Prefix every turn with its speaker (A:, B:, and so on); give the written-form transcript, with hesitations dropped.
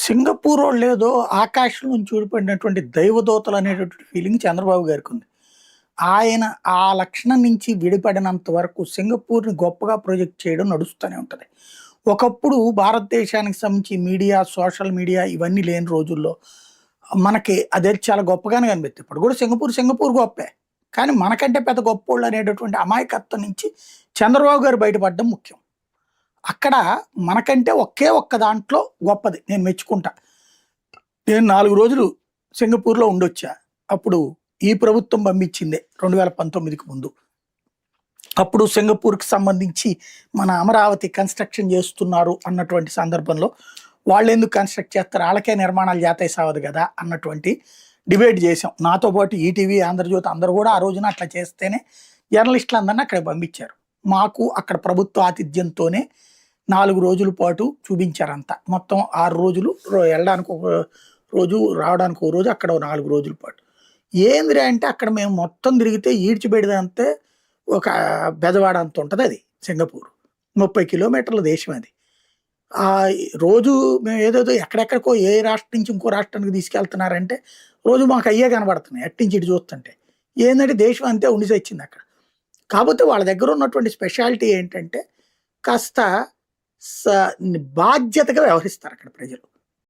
A: Singapore లేదో ఆకాశం నుంచి ఊడిపడినటువంటి దైవదూతలు అనేటటువంటి ఫీలింగ్ చంద్రబాబు గారికి ఉంది. ఆయన ఆ లక్షణం నుంచి విడిపడినంత వరకు సింగపూర్‌ని గొప్పగా ప్రొజెక్ట్ చేయడం నడుస్తూనే ఉంటది. ఒకప్పుడు భారతదేశానికి సంబంధించి మీడియా, సోషల్ మీడియా ఇవన్నీ లేని రోజుల్లో మనకి అదే చాలా గొప్పగానే కనిపిత్తది. ఇప్పుడు కూడా సింగపూర్ గొప్పే. కానీ మనకంటే పెద్ద గొప్పోళ్ళు అనేటటువంటి అమాయకత్వం నుంచి చంద్రబాబు గారు బయటపడడం ముఖ్యం. అక్కడ మనకంటే ఒకే ఒక్క దాంట్లో గొప్పది నేను మెచ్చుకుంటా. నేను 4 రోజులు సింగపూర్‌లో ఉండొచ్చా. అప్పుడు ఈ ప్రభుత్వం పంపించిందే 2019కి ముందు. అప్పుడు సింగపూర్‌కి సంబంధించి మన అమరావతి కన్‌స్ట్రక్షన్ చేస్తున్నారు అన్నటువంటి సందర్భంలో వాళ్ళెందుకు కన్‌స్ట్రక్ట్ చేస్తారు? ఆళ్ళకే నిర్మాణాలు జాతయి సావదు గదా! అన్నటువంటి డిబేట్ చేసాం. నాతో పాటు ఈటీవీ, ఆంధ్రజ్యోతి అందరూ కూడా ఆ రోజున అట్లా చేస్తేనే జర్నలిస్టులందరిని అక్కడికి పంపించారు. మాకు అక్కడ ప్రభుత్వ ఆతిథ్యంతోనే 4 రోజుల పాటు చూపించారంతా. మొత్తం 6 రోజులు ఎళ్ళడానికి ఒక రోజు, రావడానికి ఒక రోజు, అక్కడ 4 రోజుల పాటు. ఏందిరా అంటే అక్కడ మేము మొత్తం తిరిగితే ఈడ్చిబెడిదంతే ఒక బెజవాడ అంత ఉంటదది సింగపూర్. 30 కిలోమీటర్ల దేశం అది. రోజు మేము ఏదేదో ఎక్కడెక్కడికో ఏ రాష్ట్రం నుంచి ఇంకో రాష్ట్రానికి తీసుకెళ్తున్నారంటే రోజు మాకు అయ్యే కనబడుతున్నాయి. అట్నుంచి ఇటు చూస్తుంటే. ఏందంటే దేశం అంతే ఉండి సచ్చిందక్కడ. కాపోతే వాళ్ళ దగ్గర ఉన్నటువంటి స్పెషాలిటీ ఏంటంటే కాస్త స బాధ్యతగా వ్యవహరిస్తారు అక్కడ ప్రజలు.